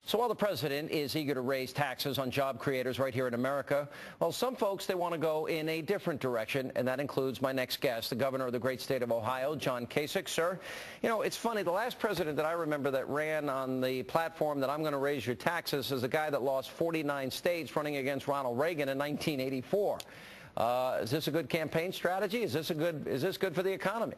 So while the president is eager to raise taxes on job creators right here in America, well, some folks, they want to go in a different direction, and that includes my next guest, the governor of the great state of Ohio, John Kasich. Sir, you know, it's funny, the last president that I remember that ran on the platform that I'm going to raise your taxes is a guy that lost 49 states running against Ronald Reagan in 1984. Is this a good campaign strategy? Is this good for the economy?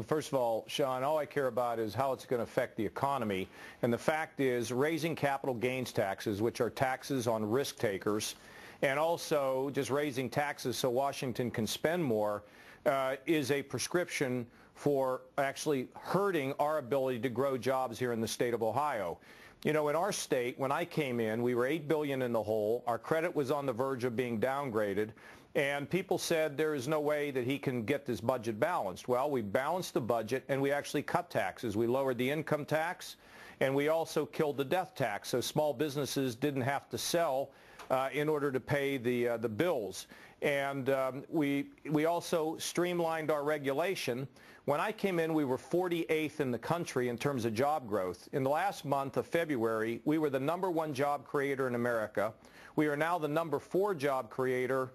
First of all, Sean, all I care about is how it's going to affect the economy. And the fact is raising capital gains taxes, which are taxes on risk takers, and also just raising taxes so Washington can spend more, is a prescription for actually hurting our ability to grow jobs here in the state of Ohio. You know, in our state, when I came in, we were $8 billion in the hole. Our credit was on the verge of being downgraded. And people said there is no way that he can get this budget balanced. Well, we balanced the budget, and we actually cut taxes. We lowered the income tax, and we also killed the death tax, so small businesses didn't have to sell in order to pay the bills. And we also streamlined our regulation. When I came in, we were 48th in the country in terms of job growth. In the last month of February, we were the #1 job creator in America. We are now the #4 job creator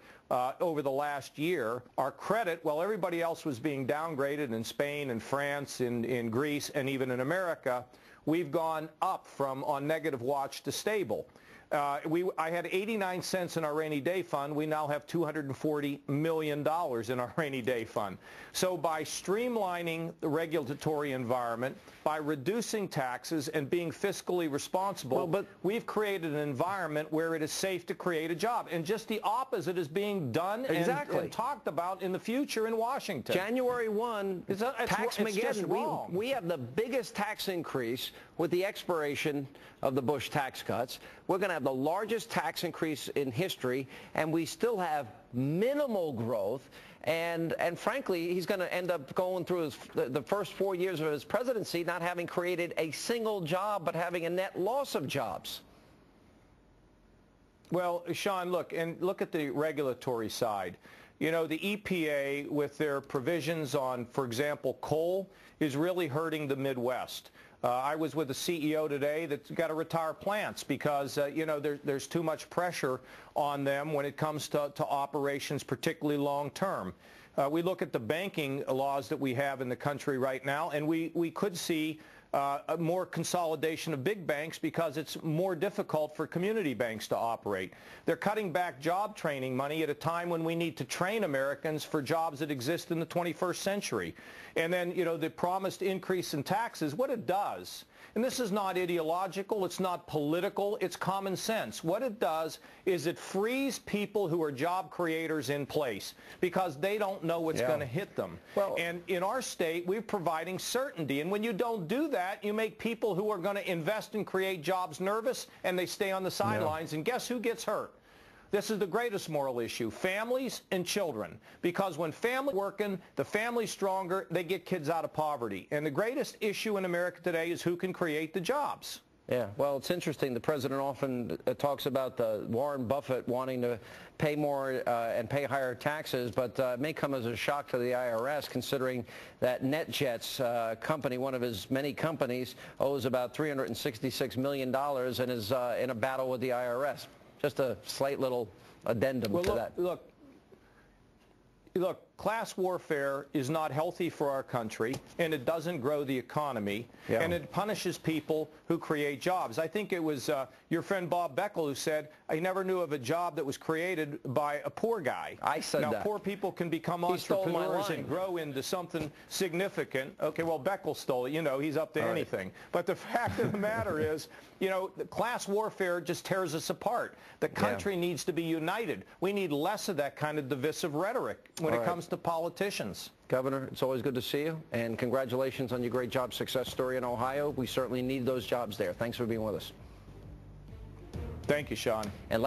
over the last year. Our credit, while everybody else was being downgraded in Spain and France, in Greece, and even in America, we've gone up from on negative watch to stable. I had 89 cents in our rainy day fund. We now have $240 million in our rainy day fund. So by streamlining the regulatory environment, by reducing taxes and being fiscally responsible, we've created an environment where it is safe to create a job. And just the opposite is being done and talked about in the future in Washington. January 1, Tax-Mageddon. We have the biggest tax increase with the expiration of the Bush tax cuts. We're going to have the largest tax increase in history, and we still have minimal growth. And frankly, he's going to end up going through the first 4 years of his presidency not having created a single job, but having a net loss of jobs. Well, Sean, look at the regulatory side. You know, the EPA, with their provisions on, for example, coal, is really hurting the Midwest. I was with a CEO today that's got to retire plants because, there's too much pressure on them when it comes to operations, particularly long term. We look at the banking laws that we have in the country right now, and we could see more consolidation of big banks because it's more difficult for community banks to operate. They're cutting back job training money at a time when we need to train Americans for jobs that exist in the 21st century. And then, the promised increase in taxes, what it does, and this is not ideological, it's not political, it's common sense. What it does is it frees people who are job creators in place because they don't know what's going to hit them. Well, and in our state, we're providing certainty. And when you don't do that, you make people who are going to invest and create jobs nervous, and they stay on the sidelines. And guess who gets hurt? This is the greatest moral issue, families and children. Because when families are working, the family's stronger, they get kids out of poverty. And the greatest issue in America today is who can create the jobs. Yeah, well, it's interesting. The president often talks about Warren Buffett wanting to pay more and pay higher taxes, but it may come as a shock to the IRS, considering that NetJets company, one of his many companies, owes about $366 million and is in a battle with the IRS. Just a slight little addendum to that. Look, class warfare is not healthy for our country, and it doesn't grow the economy, and it punishes people who create jobs. I think it was your friend Bob Beckel who said, I never knew of a job that was created by a poor guy. I said that. Now, poor people can become entrepreneurs and grow into something significant. Okay, well, Beckel stole it. He's up to anything. But the fact of the matter is, the class warfare just tears us apart. The country needs to be united. We need less of that kind of divisive rhetoric when it comes to politicians. Governor, it's always good to see you, and congratulations on your great job success story in Ohio. We certainly need those jobs there. Thanks for being with us. Thank you, Sean. And